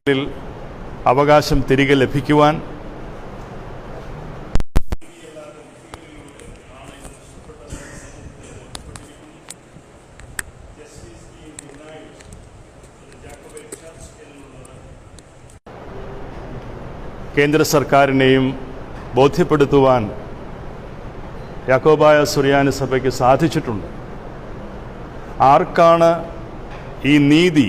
മേഖലയിൽ അവകാശം തിരികെ ലഭിക്കുവാൻ കേന്ദ്ര സർക്കാരിനെയും ബോധ്യപ്പെടുത്തുവാൻ യാക്കോബായ സുറിയാനി സഭയ്ക്ക് സാധിച്ചിട്ടുണ്ട്. ആർക്കാണ് ഈ നീതി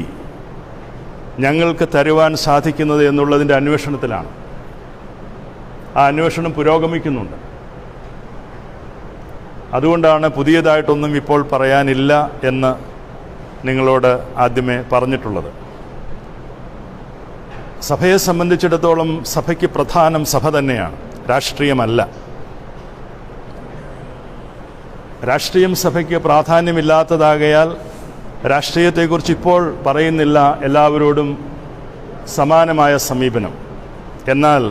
ഞങ്ങൾക്ക് തരുവാൻ സാധിക്കുന്നത് എന്നുള്ളതിൻ്റെ അന്വേഷണത്തിലാണ്. ആ അന്വേഷണം പുരോഗമിക്കുന്നുണ്ട്. അതുകൊണ്ടാണ് പുതിയതായിട്ടൊന്നും ഇപ്പോൾ പറയാനില്ല എന്ന് നിങ്ങളോട് ആദ്യമേ പറഞ്ഞിട്ടുള്ളത്. സഭയെ സംബന്ധിച്ചിടത്തോളം സഭയ്ക്ക് പ്രധാനം സഭ തന്നെയാണ്, രാഷ്ട്രീയമല്ല. രാഷ്ട്രീയം സഭയ്ക്ക് പ്രാധാന്യമില്ലാത്തതാകയാൽ രാഷ്ട്രീയത്തെക്കുറിച്ച് ഇപ്പോൾ പറയുന്നില്ല, എല്ലാവരോടും സമാനമായ സമീപനം. എന്നാൽ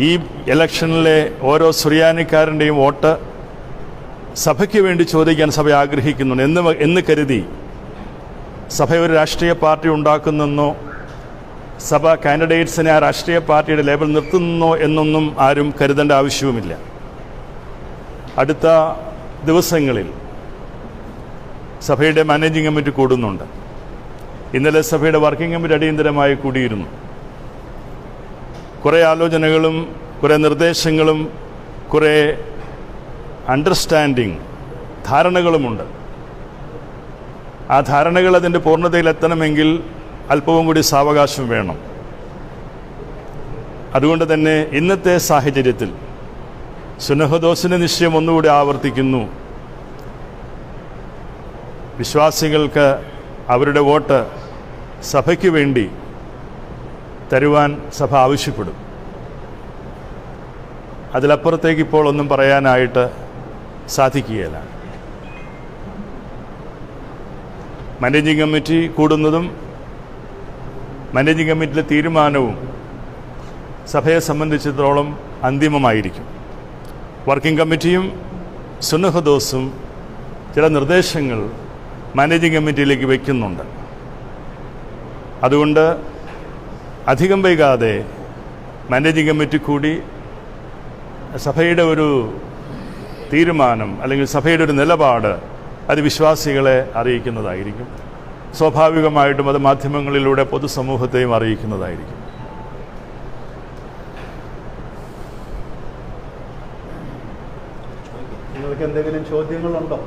ഈ ഇലക്ഷനിലെ ഓരോ സുറിയാനിക്കാരൻ്റെയും വോട്ട് സഭയ്ക്ക് വേണ്ടി ചോദിക്കാൻ സഭ ആഗ്രഹിക്കുന്നുണ്ട് എന്ന് കരുതി സഭ ഒരു രാഷ്ട്രീയ പാർട്ടി ഉണ്ടാക്കുന്നെന്നോ സഭ കാൻഡിഡേറ്റ്സിനെ ആ രാഷ്ട്രീയ പാർട്ടിയുടെ ലേബൽ നിർത്തുന്നോ എന്നൊന്നും ആരും കരുതേണ്ട ആവശ്യവുമില്ല. അടുത്ത ദിവസങ്ങളിൽ സഭയുടെ മാനേജിംഗ് കമ്മിറ്റി കൂടുന്നുണ്ട്. ഇന്നലെ സഭയുടെ വർക്കിംഗ് കമ്മിറ്റി അടിയന്തരമായി കൂടിയിരുന്നു. കുറേ ആലോചനകളും കുറേ നിർദ്ദേശങ്ങളും കുറേ അണ്ടർസ്റ്റാൻഡിങ് ധാരണകളുമുണ്ട്. ആ ധാരണകൾ അതിൻ്റെ പൂർണ്ണതയിലെത്തണമെങ്കിൽ അല്പവും കൂടി സാവകാശം വേണം. അതുകൊണ്ട് തന്നെ ഇന്നത്തെ സാഹചര്യത്തിൽ സുനഹദോസിൻ്റെ നിശ്ചയം ഒന്നുകൂടി ആവർത്തിക്കുന്നു. വിശ്വാസികൾക്ക് അവരുടെ വോട്ട് സഭയ്ക്ക് വേണ്ടി തരുവാൻ സഭ ആവശ്യപ്പെടും. അതിലപ്പുറത്തേക്ക് ഇപ്പോൾ ഒന്നും പറയാനായിട്ട് സാധിക്കുകയില്ല. മാനേജിംഗ് കമ്മിറ്റി കൂടുന്നതും മാനേജിംഗ് കമ്മിറ്റിയിലെ തീരുമാനവും സഭയെ സംബന്ധിച്ചിടത്തോളം അന്തിമമായിരിക്കും. വർക്കിംഗ് കമ്മിറ്റിയും സുന്നഹദോസും ചില നിർദ്ദേശങ്ങൾ മാനേജിംഗ് കമ്മിറ്റിയിലേക്ക് വയ്ക്കുന്നുണ്ട്. അതുകൊണ്ട് അധികം വൈകാതെ മാനേജിംഗ് കമ്മിറ്റി കൂടി സഭയുടെ ഒരു തീരുമാനം അല്ലെങ്കിൽ സഭയുടെ ഒരു നിലപാട് അത് വിശ്വാസികളെ അറിയിക്കുന്നതായിരിക്കും. സ്വാഭാവികമായിട്ടും അത് മാധ്യമങ്ങളിലൂടെ പൊതുസമൂഹത്തെയും അറിയിക്കുന്നതായിരിക്കും. നിങ്ങൾക്ക് എന്തെങ്കിലും ചോദ്യങ്ങളുണ്ടോ?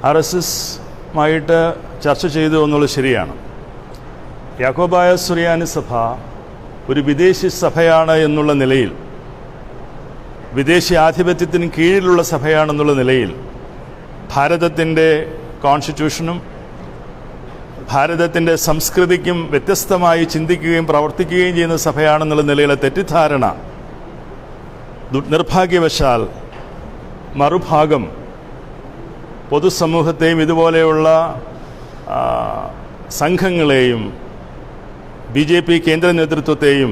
RSSമായിട്ട് ചർച്ച ചെയ്തു എന്നുള്ളത് ശരിയാണ്. യാക്കോബായ സുറിയാനി സഭ ഒരു വിദേശി സഭയാണ് എന്നുള്ള നിലയിൽ, വിദേശി ആധിപത്യത്തിന് കീഴിലുള്ള സഭയാണെന്നുള്ള നിലയിൽ ഭാരതത്തിൻ്റെ കോൺസ്റ്റിറ്റ്യൂഷനും ഭാരതത്തിൻ്റെ സംസ്കൃതിക്കും വ്യത്യസ്തമായി ചിന്തിക്കുകയും പ്രവർത്തിക്കുകയും ചെയ്യുന്ന സഭയാണെന്നുള്ള നിലയിലെ തെറ്റിദ്ധാരണ നിർഭാഗ്യവശാൽ മറുഭാഗം പൊതുസമൂഹത്തെയും ഇതുപോലെയുള്ള സംഘങ്ങളെയും BJP കേന്ദ്ര നേതൃത്വത്തെയും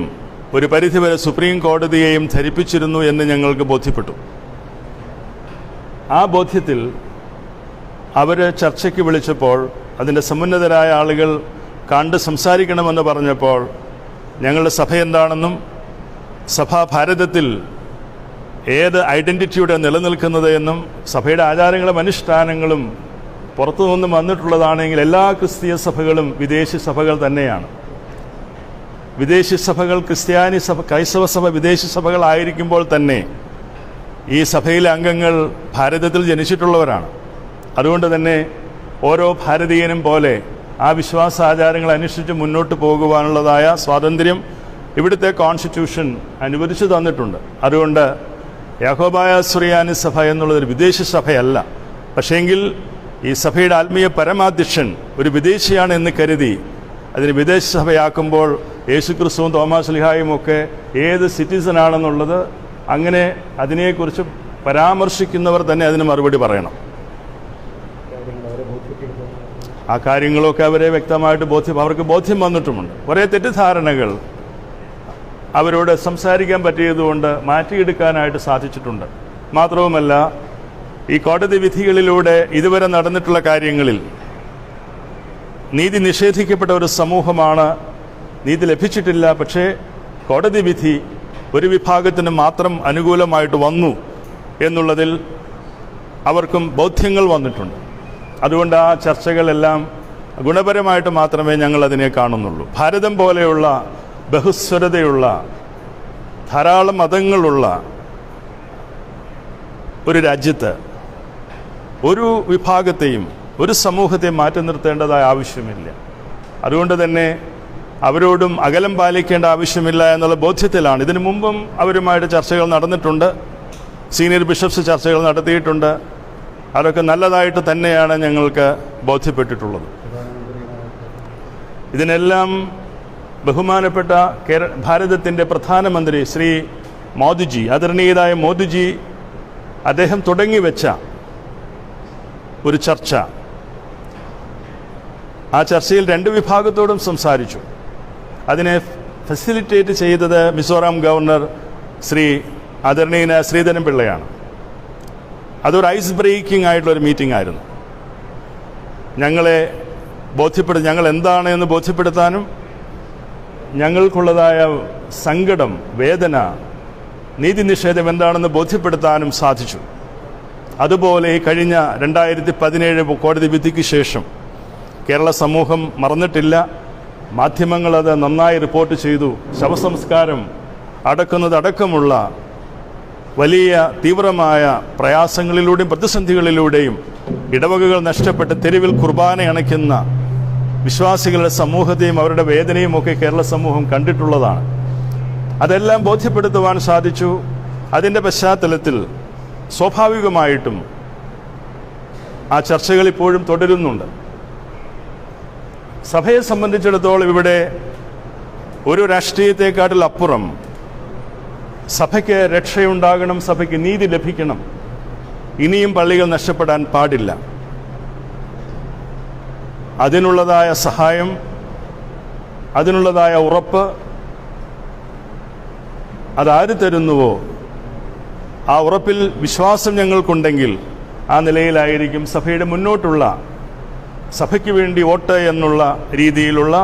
ഒരു പരിധിവരെ സുപ്രീം കോടതിയെയും ധരിപ്പിച്ചിരുന്നു എന്ന് ഞങ്ങൾക്ക് ബോധ്യപ്പെട്ടു. ആ ബോധ്യത്തിൽ അവർ ചർച്ചയ്ക്ക് വിളിച്ചപ്പോൾ അതിൻ്റെ സമുന്നതരായ ആളുകൾ കണ്ട് സംസാരിക്കണമെന്ന് പറഞ്ഞപ്പോൾ ഞങ്ങളുടെ സഭ എന്താണെന്നും സഭ ഭാരതത്തിൽ ഏത് ഐഡൻറ്റിറ്റിയുടെ നിലനിൽക്കുന്നത് എന്നും സഭയുടെ ആചാരങ്ങളും അനുഷ്ഠാനങ്ങളും പുറത്തുനിന്നും വന്നിട്ടുള്ളതാണെങ്കിൽ എല്ലാ ക്രിസ്തീയ സഭകളും വിദേശി സഭകൾ തന്നെയാണ്. വിദേശി സഭകൾ ക്രിസ്ത്യാനി സഭ, ക്രൈസ്തവ സഭ വിദേശി സഭകളായിരിക്കുമ്പോൾ തന്നെ ഈ സഭയിലെ അംഗങ്ങൾ ഭാരതത്തിൽ ജനിച്ചിട്ടുള്ളവരാണ്. അതുകൊണ്ട് തന്നെ ഓരോ ഭാരതീയനും പോലെ ആ വിശ്വാസാചാരങ്ങൾ അനുസരിച്ച് മുന്നോട്ട് പോകുവാനുള്ളതായ സ്വാതന്ത്ര്യം ഇവിടുത്തെ കോൺസ്റ്റിറ്റ്യൂഷൻ അനുവദിച്ചു തന്നിട്ടുണ്ട്. അതുകൊണ്ട് യാക്കോബായ സുറിയാനി സഭ എന്നുള്ളതൊരു വിദേശ സഭയല്ല. പക്ഷേങ്കിൽ ഈ സഭയുടെ ആത്മീയ പരമാധ്യക്ഷൻ ഒരു വിദേശിയാണ് എന്ന് കരുതി അതിന് വിദേശ സഭയാക്കുമ്പോൾ യേശുക്രിസ്തുവും തോമാസ് ശ്ലീഹായും ഒക്കെ ഏത് സിറ്റിസനാണെന്നുള്ളത് അങ്ങനെ അതിനെക്കുറിച്ച് പരാമർശിക്കുന്നവർ തന്നെ അതിന് മറുപടി പറയണം. ആ കാര്യങ്ങളൊക്കെ അവരെ വ്യക്തമായിട്ട് അവർക്ക് ബോധ്യം വന്നിട്ടുമുണ്ട്. കുറേ തെറ്റിദ്ധാരണകൾ അവരോട് സംസാരിക്കാൻ പറ്റിയതുകൊണ്ട് മാറ്റിയെടുക്കാനായിട്ട് സാധിച്ചിട്ടുണ്ട്. മാത്രവുമല്ല, ഈ കോടതി വിധികളിലൂടെ ഇതുവരെ നടന്നിട്ടുള്ള കാര്യങ്ങളിൽ നീതി നിഷേധിക്കപ്പെട്ട ഒരു സമൂഹമാണ്. നീതി ലഭിച്ചിട്ടില്ല. പക്ഷേ കോടതി വിധി ഒരു വിഭാഗത്തിന് മാത്രം അനുകൂലമായിട്ട് വന്നു എന്നുള്ളതിൽ അവർക്കും ബോധ്യങ്ങൾ വന്നിട്ടുണ്ട്. അതുകൊണ്ട് ആ ചർച്ചകളെല്ലാം ഗുണപരമായിട്ട് മാത്രമേ ഞങ്ങളതിനെ കാണുന്നുള്ളൂ. ഭാരതം പോലെയുള്ള ബഹുസ്വരതയുള്ള ധാരാളം മതങ്ങളുള്ള ഒരു രാജ്യത്ത് ഒരു വിഭാഗത്തെയും ഒരു സമൂഹത്തെയും മാറ്റി നിർത്തേണ്ടതായ ആവശ്യമില്ല. അതുകൊണ്ട് തന്നെ അവരോടും അകലം പാലിക്കേണ്ട ആവശ്യമില്ല എന്നുള്ള ബോധ്യത്തിലാണ്. ഇതിനു മുമ്പും അവരുമായിട്ട് ചർച്ചകൾ നടന്നിട്ടുണ്ട്. സീനിയർ ബിഷപ്സ് ചർച്ചകൾ നടത്തിയിട്ടുണ്ട്. അതൊക്കെ നല്ലതായിട്ട് തന്നെയാണ് ഞങ്ങൾക്ക് ബോധ്യപ്പെട്ടിട്ടുള്ളത്. ഇതിനെല്ലാം ബഹുമാനപ്പെട്ട ഭാരതത്തിൻ്റെ പ്രധാനമന്ത്രി ശ്രീ മോദിജി, ആദരണീയനായ മോദിജി, അദ്ദേഹം തുടങ്ങിവെച്ച ഒരു ചർച്ച, ആ ചർച്ചയിൽ രണ്ട് വിഭാഗത്തോടും സംസാരിച്ചു. അതിനെ ഫെസിലിറ്റേറ്റ് ചെയ്തത് മിസോറാം ഗവർണർ ശ്രീ ആദരണീയനായ ശ്രീധരൻ പിള്ളയാണ്. അതൊരു ഐസ് ബ്രേക്കിംഗ് ആയിട്ടുള്ളൊരു മീറ്റിംഗ് ആയിരുന്നു. ഞങ്ങൾ എന്താണ് എന്ന് ബോധ്യപ്പെടുത്താനും ഞങ്ങൾക്കുള്ളതായ സങ്കടം, വേദന, നീതി നിഷേധം എന്താണെന്ന് ബോധ്യപ്പെടുത്താനും സാധിച്ചു. അതുപോലെ കഴിഞ്ഞ 2017 കോടതി വിധിക്ക് ശേഷം കേരള സമൂഹം മറന്നിട്ടില്ല. മാധ്യമങ്ങളത് നന്നായി റിപ്പോർട്ട് ചെയ്തു. ശവസംസ്കാരം അടക്കുന്നതടക്കമുള്ള വലിയ തീവ്രമായ പ്രയാസങ്ങളിലൂടെയും പ്രതിസന്ധികളിലൂടെയും ഇടവകകൾ നഷ്ടപ്പെട്ട് തെരുവിൽ കുർബാന അണയ്ക്കുന്ന വിശ്വാസികളുടെ സമൂഹത്തെയും അവരുടെ വേദനയും ഒക്കെ കേരള സമൂഹം കണ്ടിട്ടുള്ളതാണ്. അതെല്ലാം ബോധ്യപ്പെടുത്തുവാൻ സാധിച്ചു. അതിൻ്റെ പശ്ചാത്തലത്തിൽ സ്വാഭാവികമായിട്ടും ആ ചർച്ചകൾ ഇപ്പോഴും തുടരുന്നുണ്ട്. സഭയെ സംബന്ധിച്ചിടത്തോളം ഇവിടെ ഒരു രാഷ്ട്രീയത്തെക്കാട്ടിൽ അപ്പുറം സഭയ്ക്ക് രക്ഷയുണ്ടാകണം, സഭയ്ക്ക് നീതി ലഭിക്കണം. ഇനിയും പള്ളികൾ നഷ്ടപ്പെടാൻ പാടില്ല. അതിനുള്ളതായ സഹായം, അതിനുള്ളതായ ഉറപ്പ് അതാര് തരുന്നുവോ ആ ഉറപ്പിൽ വിശ്വാസം ഞങ്ങൾക്കുണ്ടെങ്കിൽ ആ നിലയിലായിരിക്കും സഭയുടെ മുന്നോട്ടുള്ള, സഭയ്ക്ക് വേണ്ടി വോട്ട് എന്നുള്ള രീതിയിലുള്ള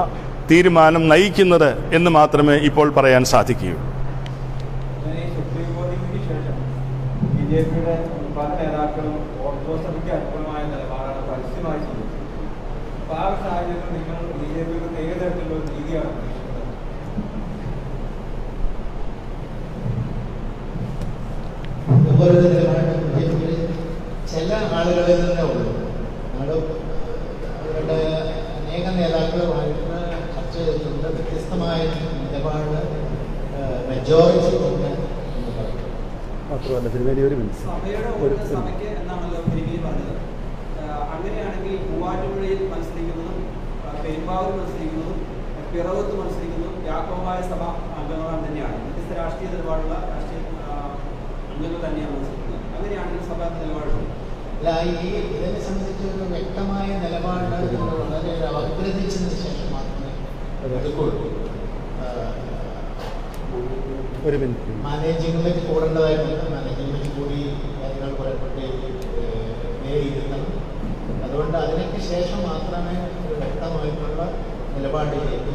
തീരുമാനം നയിക്കുന്നത് എന്ന് മാത്രമേ ഇപ്പോൾ പറയാൻ സാധിക്കുകയുള്ളൂ. പല നേതാക്കളും ഓർത്തഡോക്സ് സഭയ്ക്ക് അനുകൂലമായ നിലപാടാണ് പരസ്യമായി സ്വീകരിച്ചത്. അപ്പോൾ ആ സാഹചര്യത്തിൽ നിങ്ങൾ ബിജെപിയുടെ ഏത് തരത്തിലുള്ള രീതിയാണ് പ്രതീക്ഷിക്കുന്നത്? ചില ആളുകളിൽ തന്നെ ഉള്ളൂ. അവരുടെ അനേക നേതാക്കളുമായിട്ട് ചർച്ച ചെയ്തിട്ടുണ്ട്. വ്യത്യസ്തമായ നിലപാട് മെജോറിറ്റി ഉണ്ട്. സഭയ്ക്ക് എന്നാണല്ലോ തിരുമേനി പറഞ്ഞത്. അങ്ങനെയാണെങ്കിൽ മൂവാറ്റുപുഴയിൽ മത്സരിക്കുന്നതും പെരുമ്പാവൂർ മത്സരിക്കുന്നതും പിറവത്ത് മത്സരിക്കുന്നതും യാക്കോബായ സഭ അംഗങ്ങളാണ് തന്നെയാണ്. വ്യത്യസ്ത രാഷ്ട്രീയ നിലപാടുള്ള രാഷ്ട്രീയ അംഗങ്ങൾ തന്നെയാണ് മത്സരിക്കുന്നത്. അങ്ങനെയാണെങ്കിൽ സഭ നിലപാടുണ്ട്. അല്ല, ഈ ഇതിനെ സംബന്ധിച്ച് ഒരു വ്യക്തമായ നിലപാട് വളരെ അഭ്യർത്ഥിച്ചതിന് ശേഷം മാത്രമേ എടുക്കുള്ളൂ. മാനേജിംഗ് കമ്മിറ്റി കൂടേണ്ടതായിട്ടുണ്ട്. മാനേജിംഗ് കമ്മിറ്റി കൂടി കാര്യങ്ങൾ കുറെ കൂട്ടി വിലയിരുത്തണം. അതുകൊണ്ട് അതിനൊക്കെ ശേഷം മാത്രമേ ഒരു വ്യക്തമായിട്ടുള്ള നിലപാടിലേക്ക്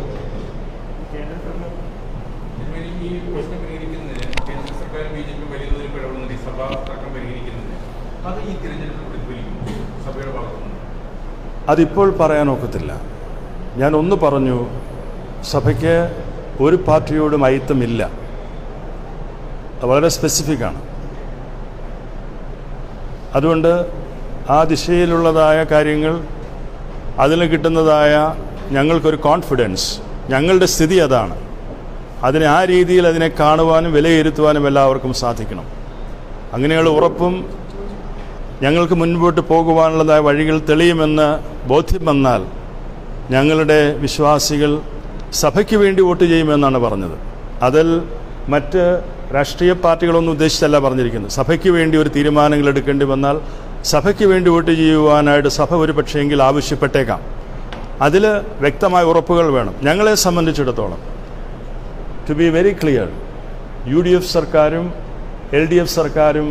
ഈ പ്രശ്നം പരിഹരിക്കുന്നതിന് കേന്ദ്ര സർക്കാർ BJP വലിയ തോതിൽ ഇടപെടുന്നുണ്ട്. ഈ സഭാ തർക്കം പരിഹരിക്കുന്നതിന് അത് ഈ തിരഞ്ഞെടുപ്പ് പ്രതിഫലിക്കും സഭയുടെ ഭാഗത്തുനിന്ന്? അതിപ്പോൾ പറയാനൊക്കത്തില്ല. ഞാൻ ഒന്ന് പറഞ്ഞു, സഭയ്ക്ക് ഒരു പാർട്ടിയോടും അയിത്തമില്ല. വളരെ സ്പെസിഫിക്കാണ്. അതുകൊണ്ട് ആ ദിശയിലുള്ളതായ കാര്യങ്ങൾ, അതിന് കിട്ടുന്നതായ ഞങ്ങൾക്കൊരു കോൺഫിഡൻസ്, ഞങ്ങളുടെ സ്ഥിതി അതാണ്. അതിനെ ആ രീതിയിൽ അതിനെ കാണുവാനും വിലയിരുത്തുവാനും എല്ലാവർക്കും സാധിക്കണം. അങ്ങനെയുള്ള ഉറപ്പും ഞങ്ങൾക്ക് മുൻപോട്ട് പോകുവാനുള്ളതായ വഴികൾ തെളിയുമെന്ന് ബോധ്യം വന്നാൽ ഞങ്ങളുടെ വിശ്വാസികൾ സഭയ്ക്ക് വേണ്ടി വോട്ട് ചെയ്യുമെന്നാണ് പറഞ്ഞത്. അതിൽ മറ്റ് രാഷ്ട്രീയ പാർട്ടികളൊന്നും ഉദ്ദേശിച്ചല്ല പറഞ്ഞിരിക്കുന്നത്. സഭയ്ക്ക് വേണ്ടി ഒരു തീരുമാനങ്ങൾ എടുക്കേണ്ടി വന്നാൽ സഭയ്ക്ക് വേണ്ടി വോട്ട് ചെയ്യുവാനായിട്ട് സഭ ഒരു പക്ഷേങ്കിൽ ആവശ്യപ്പെട്ടേക്കാം. അതിൽ വ്യക്തമായ ഉറപ്പുകൾ വേണം. ഞങ്ങളെ സംബന്ധിച്ചിടത്തോളം to be very clear, UDF സർക്കാരും LDF സർക്കാരും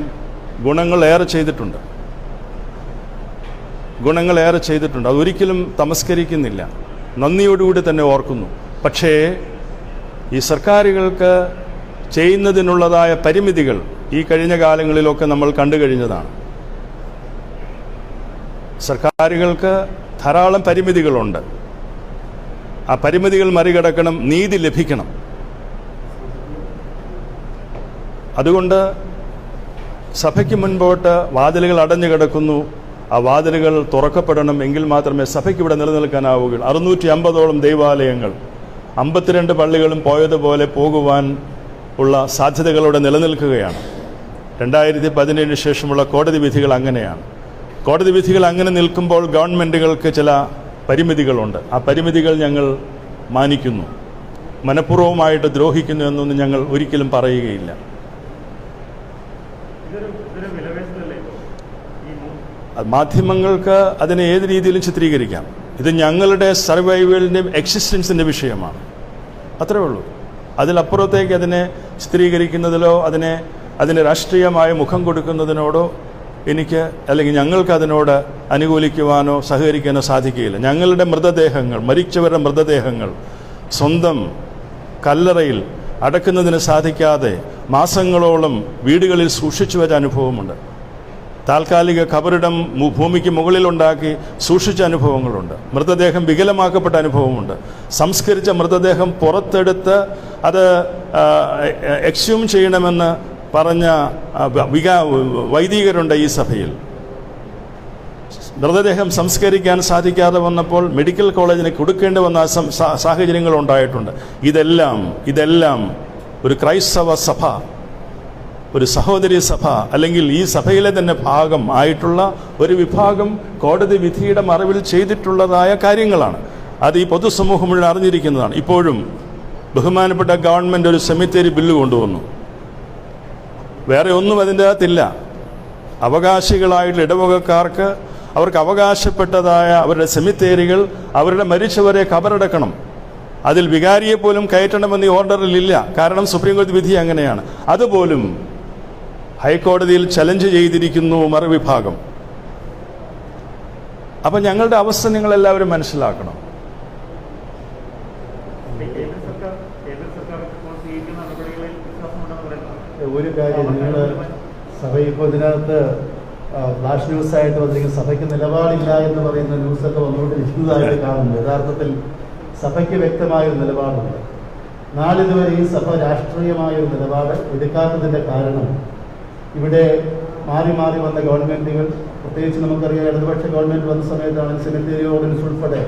ഗുണങ്ങളേറെ ചെയ്തിട്ടുണ്ട്. അതൊരിക്കലും തമസ്കരിക്കുന്നില്ല, നന്ദിയോടുകൂടി തന്നെ ഓർക്കുന്നു. പക്ഷേ ഈ സർക്കാരുകൾക്ക് ചെയ്യുന്നതിനുള്ളതായ പരിമിതികൾ ഈ കഴിഞ്ഞ കാലങ്ങളിലൊക്കെ നമ്മൾ കണ്ടു കഴിഞ്ഞതാണ്. സർക്കാരുകൾക്ക് ധാരാളം പരിമിതികളുണ്ട്. ആ പരിമിതികൾ മറികടക്കണം, നീതി ലഭിക്കണം. അതുകൊണ്ട് സഭയ്ക്ക് മുൻപോട്ട് വാതിലുകൾ അടഞ്ഞു കിടക്കുന്നു. ആ വാതിലുകൾ തുറക്കപ്പെടണം. എങ്കിൽ മാത്രമേ സഭയ്ക്ക് ഇവിടെ നിലനിൽക്കാനാവുകയുള്ളൂ. 650ഓളം ദൈവാലയങ്ങൾ, 52 പള്ളികളും പോയതുപോലെ പോകുവാൻ ഉള്ള സാധ്യതകളോടെ നിലനിൽക്കുകയാണ്. 2017 ശേഷമുള്ള കോടതി വിധികൾ അങ്ങനെയാണ്. കോടതി വിധികൾ അങ്ങനെ നിൽക്കുമ്പോൾ ഗവൺമെൻറ്റുകൾക്ക് ചില പരിമിതികളുണ്ട്. ആ പരിമിതികൾ ഞങ്ങൾ മാനിക്കുന്നു. മനഃപൂർവ്വമായിട്ട് ദ്രോഹിക്കുന്നു എന്നൊന്നും ഞങ്ങൾ ഒരിക്കലും പറയുകയില്ല. മാധ്യമങ്ങൾക്ക് അതിനെ ഏത് രീതിയിലും ചിത്രീകരിക്കാം. ഇത് ഞങ്ങളുടെ സർവൈവലിൻ്റെയും എക്സിസ്റ്റൻസിൻ്റെ വിഷയമാണ്. അത്രേ ഉള്ളൂ. അതിലപ്പുറത്തേക്ക് അതിനെ ചിത്രീകരിക്കുന്നതിലോ അതിന് രാഷ്ട്രീയമായ മുഖം കൊടുക്കുന്നതിനോടോ എനിക്ക് അല്ലെങ്കിൽ ഞങ്ങൾക്ക് അതിനോട് അനുകൂലിക്കുവാനോ സഹകരിക്കാനോ സാധിക്കുകയില്ല. ഞങ്ങളുടെ മൃതദേഹങ്ങൾ, മരിച്ചവരുടെ മൃതദേഹങ്ങൾ സ്വന്തം കല്ലറയിൽ അടക്കുന്നതിന് സാധിക്കാതെ മാസങ്ങളോളം വീടുകളിൽ സൂക്ഷിച്ചു വെച്ച അനുഭവമുണ്ട്. താൽക്കാലിക ഖബറിടം ഭൂമിക്ക് മുകളിലുണ്ടാക്കി സൂക്ഷിച്ച അനുഭവങ്ങളുണ്ട്. മൃതദേഹം വികലമാക്കപ്പെട്ട അനുഭവമുണ്ട്. സംസ്കരിച്ച മൃതദേഹം പുറത്തെടുത്ത് അത് എക്സ്യൂം ചെയ്യണമെന്ന് പറഞ്ഞ വൈദികരുണ്ട് ഈ സഭയിൽ. മൃതദേഹം സംസ്കരിക്കാൻ സാധിക്കാതെ വന്നപ്പോൾ മെഡിക്കൽ കോളേജിന് കൊടുക്കേണ്ടി വന്ന സാഹചര്യങ്ങൾ ഉണ്ടായിട്ടുണ്ട്. ഇതെല്ലാം ഒരു ക്രൈസ്തവ സഭ, ഒരു സഹോദരി സഭ, അല്ലെങ്കിൽ ഈ സഭയിലെ തന്നെ ഭാഗം ആയിട്ടുള്ള ഒരു വിഭാഗം കോടതി വിധിയുടെ മറവിൽ ചെയ്തിട്ടുള്ളതായ കാര്യങ്ങളാണ്. അത് ഈ പൊതുസമൂഹം മുഴുവൻ അറിഞ്ഞിരിക്കുന്നതാണ്. ഇപ്പോഴും ബഹുമാനപ്പെട്ട ഗവൺമെൻറ് ഒരു സെമിത്തേരി ബില്ല് കൊണ്ടുവന്നു. വേറെ ഒന്നും അതിൻ്റെ അകത്തില്ല. അവകാശികളായിട്ടുള്ള ഇടവകക്കാർക്ക് അവർക്ക് അവകാശപ്പെട്ടതായ അവരുടെ സെമിത്തേരികൾ, അവരുടെ മരിച്ചവരെ ഖബറടക്കണം. അതിൽ വികാരിയെ പോലും കയറ്റണമെന്ന് ഈ ഓർഡറിലില്ല. കാരണം സുപ്രീം കോടതി വിധി അങ്ങനെയാണ്. അതുപോലും ഹൈക്കോടതിയിൽ ചലഞ്ച് ചെയ്തിരിക്കുന്നു മറുവിഭാഗം. അപ്പം ഞങ്ങളുടെ അവസ്ഥ നിങ്ങളെല്ലാവരും മനസ്സിലാക്കണം. ഒരു കാര്യം, നിങ്ങൾ സഭ ഇപ്പോൾ ഇതിനകത്ത് ഫ്ലാഷ് ന്യൂസായിട്ട് വന്നിരിക്കുന്ന സഭയ്ക്ക് നിലപാടില്ല എന്ന് പറയുന്ന ന്യൂസൊക്കെ വന്നുകൊണ്ടിരിക്കുന്നതായിട്ട് കാണുന്നു. യഥാർത്ഥത്തിൽ സഭയ്ക്ക് വ്യക്തമായൊരു നിലപാടുണ്ട്. നാളിതുവരെ ഈ സഭ രാഷ്ട്രീയമായൊരു നിലപാട് എടുക്കാത്തതിൻ്റെ കാരണം ഇവിടെ മാറി മാറി വന്ന ഗവൺമെൻറ്റുകൾ, പ്രത്യേകിച്ച് നമുക്കറിയാം ഇടതുപക്ഷ ഗവൺമെൻറ് വന്ന സമയത്താണ് സെമിത്തേരി ഓർഡിനൻസ് ഉൾപ്പെടെ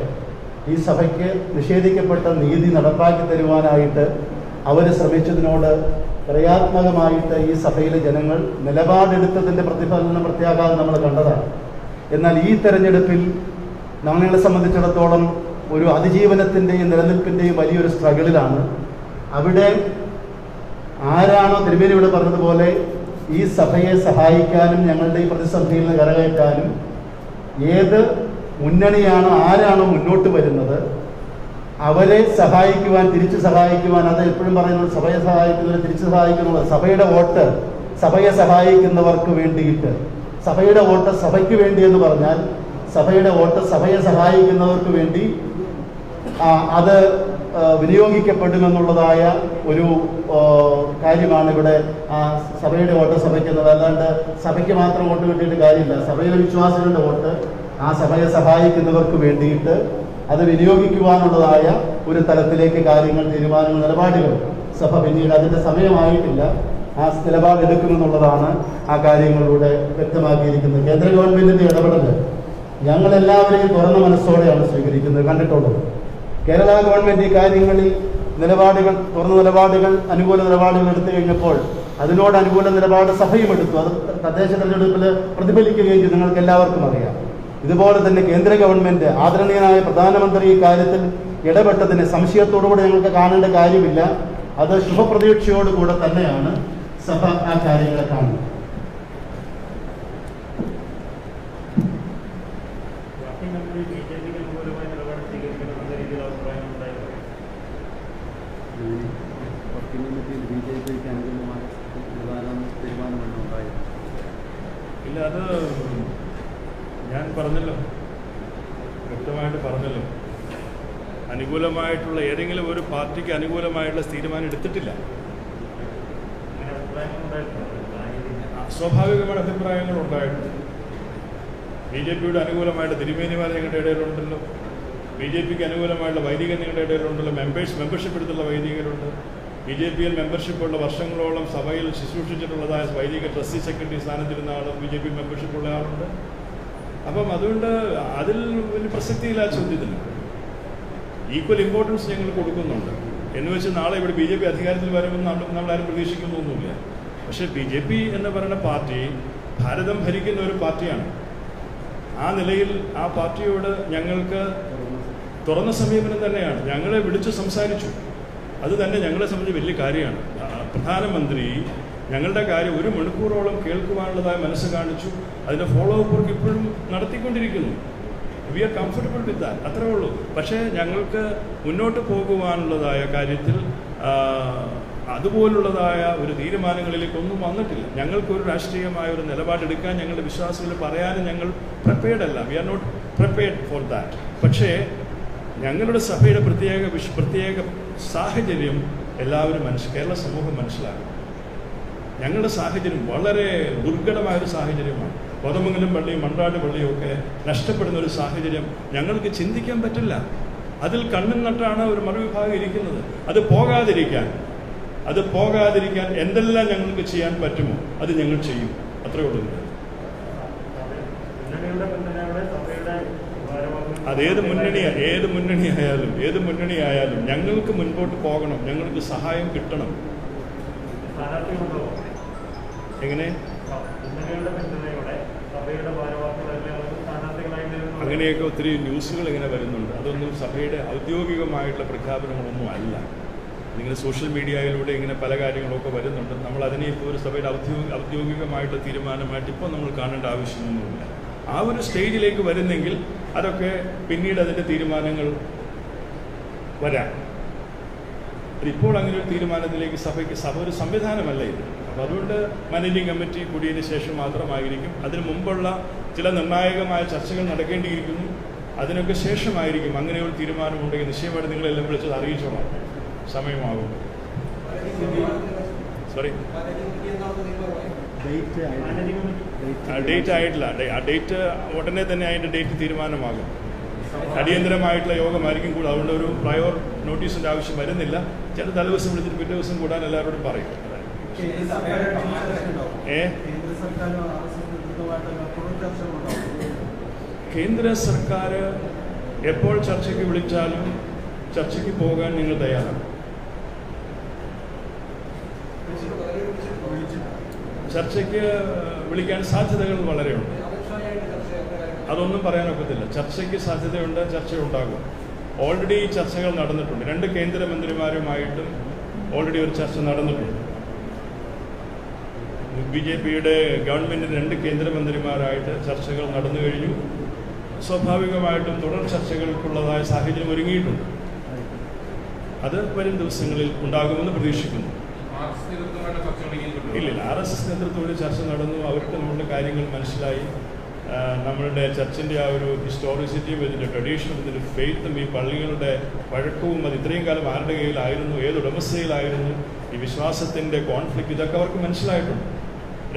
ഈ സഭയ്ക്ക് നിഷേധിക്കപ്പെട്ട നീതി നടപ്പാക്കി തരുവാനായിട്ട് അവർ ശ്രമിച്ചതിനോട് ക്രിയാത്മകമായിട്ട് ഈ സഭയിലെ ജനങ്ങൾ നിലപാടെടുത്തതിൻ്റെ പ്രതിഫലനം പ്രത്യാഘാതം നമ്മൾ കണ്ടതാണ്. എന്നാൽ ഈ തെരഞ്ഞെടുപ്പിൽ നമ്മളെ സംബന്ധിച്ചിടത്തോളം ഒരു അതിജീവനത്തിൻ്റെയും നിലനിൽപ്പിൻ്റെയും വലിയൊരു സ്ട്രഗിളിലാണ്. അവിടെ ആരാണോ തിരുമേനിയോട് പറഞ്ഞതുപോലെ ഈ സഭയെ സഹായിക്കാനും ഞങ്ങളുടെ ഈ പ്രതിസന്ധിയിൽ നിന്ന് കരകയറ്റാനും ഏത് മുന്നണിയാണോ ആരാണോ മുന്നോട്ട് വരുന്നത് അവരെ സഹായിക്കുവാൻ, തിരിച്ച് സഹായിക്കുവാൻ, അത് എപ്പോഴും പറയുന്നത് സഭയെ സഹായിക്കുന്നവരെ തിരിച്ച് സഹായിക്കുന്നത്, സഭയുടെ വോട്ട് സഭയെ സഹായിക്കുന്നവർക്ക് വേണ്ടിയിട്ട്, സഭയുടെ വോട്ട് സഭയ്ക്ക് വേണ്ടി എന്ന് പറഞ്ഞാൽ സഭയുടെ വോട്ട് സഭയെ സഹായിക്കുന്നവർക്ക് വേണ്ടി അത് വിനിയോഗിക്കപ്പെടുമെന്നുള്ളതായ ഒരു കാര്യമാണ് ഇവിടെ സഭയുടെ വോട്ട് സഭയ്ക്കുന്നത്. അല്ലാണ്ട് സഭയ്ക്ക് മാത്രം വോട്ട് കിട്ടിയിട്ട് കാര്യമില്ല. സഭയിലെ വിശ്വാസികളുടെ വോട്ട് ആ സഭയെ സഹായിക്കുന്നവർക്ക് വേണ്ടിയിട്ട് അത് വിനിയോഗിക്കുവാനുള്ളതായ ഒരു തലത്തിലേക്ക് കാര്യങ്ങൾ, തീരുമാനങ്ങൾ, നിലപാടുകൾ സഭ പിന്നീട് അതിൻ്റെ സമയമായിട്ടില്ല ആ നിലപാടെടുക്കുമെന്നുള്ളതാണ് ആ കാര്യങ്ങളിലൂടെ വ്യക്തമാക്കിയിരിക്കുന്നത്. കേന്ദ്ര ഗവൺമെൻറ്റിൻ്റെ ഇടപെടൽ ഞങ്ങളെല്ലാവരെയും തുറന്ന മനസ്സോടെയാണ് സ്വീകരിക്കുന്നത്, കണ്ടിട്ടുള്ളത്. കേരള ഗവൺമെൻറ് ഈ കാര്യങ്ങളിൽ തുറന്ന നിലപാടുകൾ, അനുകൂല നിലപാടുകൾ എടുത്തു കഴിഞ്ഞപ്പോൾ അതിനോട് അനുകൂല നിലപാട് സഭയും എടുത്തു. അത് തദ്ദേശ തെരഞ്ഞെടുപ്പിൽ പ്രതിഫലിക്കുകയും ചെയ്തു, നിങ്ങൾക്ക് എല്ലാവർക്കും അറിയാം. ഇതുപോലെ തന്നെ കേന്ദ്ര ഗവൺമെൻറ്, ആദരണീയനായ പ്രധാനമന്ത്രി ഈ കാര്യത്തിൽ ഇടപെട്ടതിന് സംശയത്തോടുകൂടി ഞങ്ങൾക്ക് കാണേണ്ട കാര്യമില്ല. അത് ശുഭപ്രതീക്ഷയോടുകൂടെ തന്നെയാണ് സഭ ആ കാര്യങ്ങളെ കാണുന്നത്. കമ്മിറ്റിയിൽ BJPക്ക് അനുകൂലമായ തീരുമാനമാണ് ഉണ്ടായത്? ഇല്ല, അത് ഞാൻ പറഞ്ഞല്ലോ, വ്യക്തമായിട്ട് പറഞ്ഞല്ലോ. അനുകൂലമായിട്ടുള്ള ഏതെങ്കിലും ഒരു പാർട്ടിക്ക് അനുകൂലമായിട്ടുള്ള തീരുമാനം എടുത്തിട്ടില്ല. സ്വാഭാവികമായ അഭിപ്രായങ്ങൾ ഉണ്ടായിട്ടുണ്ട്. BJPയുടെ അനുകൂലമായിട്ട് തിരുമേനിമാർ ഞങ്ങളുടെ ഇടയിലുണ്ടല്ലോ, BJPക്ക് അനുകൂലമായിട്ടുള്ള വൈദികർ ഞങ്ങളുടെ ഇടയിലുണ്ടല്ലോ, മെമ്പർഷിപ്പ് എടുത്തുള്ള വൈദികരുണ്ട്. BJPയിൽ മെമ്പർഷിപ്പുള്ള വർഷങ്ങളോളം സഭയിൽ ശുശ്രൂഷിച്ചിട്ടുള്ളതായ വൈദിക ട്രസ്റ്റി സെക്രട്ടറി സ്ഥാനത്തിരുന്ന ആൾ BJP മെമ്പർഷിപ്പുള്ള ആളുണ്ട്. അപ്പം അതുകൊണ്ട് അതിൽ വലിയ പ്രസക്തിയില്ല ചോദ്യത്തിന്. ഈക്വൽ ഇമ്പോർട്ടൻസ് ഞങ്ങൾ കൊടുക്കുന്നുണ്ട് എന്ന് വെച്ച് നാളെ ഇവിടെ BJP അധികാരത്തിൽ വരുമെന്ന് നമ്മളാരും പ്രതീക്ഷിക്കുന്നൊന്നുമില്ല. പക്ഷേ BJP എന്ന് പറയുന്ന പാർട്ടി ഭാരതം ഭരിക്കുന്ന ഒരു പാർട്ടിയാണ്. ആ നിലയിൽ ആ പാർട്ടിയോട് ഞങ്ങൾക്ക് തുറന്ന സമീപനം തന്നെയാണ്. ഞങ്ങളെ വിളിച്ചു സംസാരിച്ചു, അത് തന്നെ ഞങ്ങളെ സംബന്ധിച്ച് വലിയ കാര്യമാണ്. പ്രധാനമന്ത്രി ഞങ്ങളുടെ കാര്യം 1 മണിക്കൂറോളം കേൾക്കുവാനുള്ളതായി മനസ്സ് കാണിച്ചു. അതിൻ്റെ ഫോളോ അപ്പ് വർക്ക് ഇപ്പോഴും നടത്തിക്കൊണ്ടിരിക്കുന്നു. We are comfortable with that, അത്രേ ഉള്ളൂ. പക്ഷേ ഞങ്ങൾക്ക് മുന്നോട്ട് പോകുവാനുള്ളതായ കാര്യത്തിൽ അതുപോലുള്ളതായ ഒരു തീരുമാനങ്ങളിലേക്കൊന്നും വന്നിട്ടില്ല. ഞങ്ങൾക്കൊരു രാഷ്ട്രീയമായ ഒരു നിലപാടെടുക്കാൻ ഞങ്ങളുടെ വിശ്വാസികൾ പറയാനും ഞങ്ങൾ പ്രിപ്പയർഡ് അല്ല. We are not prepared for that. പക്ഷേ ഞങ്ങളുടെ സഭയുടെ പ്രത്യേക സാഹചര്യം എല്ലാവരും കേരള സമൂഹം മനസ്സിലാക്കും. ഞങ്ങളുടെ സാഹചര്യം വളരെ ദുർഘടമായൊരു സാഹചര്യമാണ്. കോതമംഗലം പള്ളിയും മൺറാട് പള്ളിയും ഒക്കെ നഷ്ടപ്പെടുന്ന ഒരു സാഹചര്യം ഞങ്ങൾക്ക് ചിന്തിക്കാൻ പറ്റില്ല. അതിൽ കണ്ണും നട്ടാണ് ഒരു മറുവിഭാഗം ഇരിക്കുന്നത്. അത് പോകാതിരിക്കാൻ എന്തെല്ലാം ഞങ്ങൾക്ക് ചെയ്യാൻ പറ്റുമോ അത് ഞങ്ങൾ ചെയ്യും. അത്രയേ ഉള്ളൂ. അതേത് മുന്നണിയായാലും ഞങ്ങൾക്ക് മുൻപോട്ട് പോകണം, ഞങ്ങൾക്ക് സഹായം കിട്ടണം. എങ്ങനെ അങ്ങനെയൊക്കെ ഒത്തിരി ന്യൂസുകൾ ഇങ്ങനെ വരുന്നുണ്ട്. അതൊന്നും സഭയുടെ ഔദ്യോഗികമായിട്ടുള്ള പ്രഖ്യാപനങ്ങളൊന്നും അല്ല. ഇങ്ങനെ സോഷ്യൽ മീഡിയയിലൂടെ ഇങ്ങനെ പല കാര്യങ്ങളൊക്കെ വരുന്നുണ്ട്. നമ്മൾ അതിനെ ഇപ്പോൾ ഒരു സഭയുടെ ഔദ്യോഗികമായിട്ടുള്ള തീരുമാനമായിട്ട് ഇപ്പോൾ നമ്മൾ കാണേണ്ട ആവശ്യമൊന്നുമില്ല. ആ ഒരു സ്റ്റേജിലേക്ക് വരുന്നെങ്കിൽ അതൊക്കെ പിന്നീട് അതിൻ്റെ തീരുമാനങ്ങൾ വരാം. ഇപ്പോൾ അങ്ങനെ ഒരു തീരുമാനത്തിലേക്ക് സഭ ഒരു സംവിധാനമല്ല ഇത്. അപ്പോൾ അതുകൊണ്ട് മാനേജിംഗ് കമ്മിറ്റി കൂടിയതിന് ശേഷം മാത്രമായിരിക്കും. അതിനു മുമ്പുള്ള ചില നിർണായകമായ ചർച്ചകൾ നടക്കേണ്ടിയിരിക്കുന്നു. അതിനൊക്കെ ശേഷമായിരിക്കും അങ്ങനെ ഒരു തീരുമാനമുണ്ടെങ്കിൽ നിശ്ചയമായിട്ട് നിങ്ങളെല്ലാം വിളിച്ചത് അറിയിച്ചോളാം സമയമാകും. സോറി, ഡേറ്റ് ആയിട്ടില്ല. ആ ഡേറ്റ് ഉടനെ തന്നെ അതിൻ്റെ ഡേറ്റ് തീരുമാനമാകും. അടിയന്തരമായിട്ടുള്ള യോഗമായിരിക്കും കൂടെ. അതുകൊണ്ട് ഒരു പ്രയോർ നോട്ടീസിൻ്റെ ആവശ്യം വരുന്നില്ല. ചില തലേദിവസം വിളിച്ചിട്ട് പിറ്റേ ദിവസം കൂടാൻ എല്ലാവരോടും പറയും. കേന്ദ്ര സർക്കാർ എപ്പോൾ ചർച്ചയ്ക്ക് വിളിച്ചാലും ചർച്ചയ്ക്ക് പോകാൻ നിങ്ങൾ തയ്യാറാണ്. ചർച്ചയ്ക്ക് വിളിക്കാൻ സാധ്യതകൾ വളരെയുണ്ട്. അതൊന്നും പറയാനൊക്കത്തില്ല. ചർച്ചയ്ക്ക് സാധ്യതയുണ്ട്, ചർച്ചയുണ്ടാകും. ഓൾറെഡി ചർച്ചകൾ നടന്നിട്ടുണ്ട്. 2 കേന്ദ്രമന്ത്രിമാരുമായിട്ടും ഓൾറെഡി ഒരു ചർച്ച നടന്നിട്ടുണ്ട്. BJPയുടെ ഗവൺമെൻറ്റിന് 2 കേന്ദ്രമന്ത്രിമാരായിട്ട് ചർച്ചകൾ നടന്നു കഴിഞ്ഞു. സ്വാഭാവികമായിട്ടും തുടർ ചർച്ചകൾക്കുള്ളതായ സാഹചര്യം ഒരുങ്ങിയിട്ടുണ്ട്. അത് വരും ദിവസങ്ങളിൽ ഉണ്ടാകുമെന്ന് പ്രതീക്ഷിക്കുന്നു. ഇല്ല, RSS നേതൃത്വത്തോടെ ചർച്ച നടന്നു. അവർക്ക് നമ്മളുടെ കാര്യങ്ങൾ മനസ്സിലായി. നമ്മളുടെ ചർച്ചിൻ്റെ ആ ഒരു ഹിസ്റ്റോറിസിറ്റിയും ഇതിൻ്റെ ട്രഡീഷനും ഇതിൻ്റെ ഫെയ്ത്തും ഈ പള്ളികളുടെ പഴക്കവും അത് ഇത്രയും കാലം ആരുടെ കയ്യിലായിരുന്നു, ഏത് ഉടമസ്ഥയിലായിരുന്നു, ഈ വിശ്വാസത്തിൻ്റെ കോൺഫ്ലിക്റ്റ്, ഇതൊക്കെ അവർക്ക് മനസ്സിലായിട്ടുണ്ട്.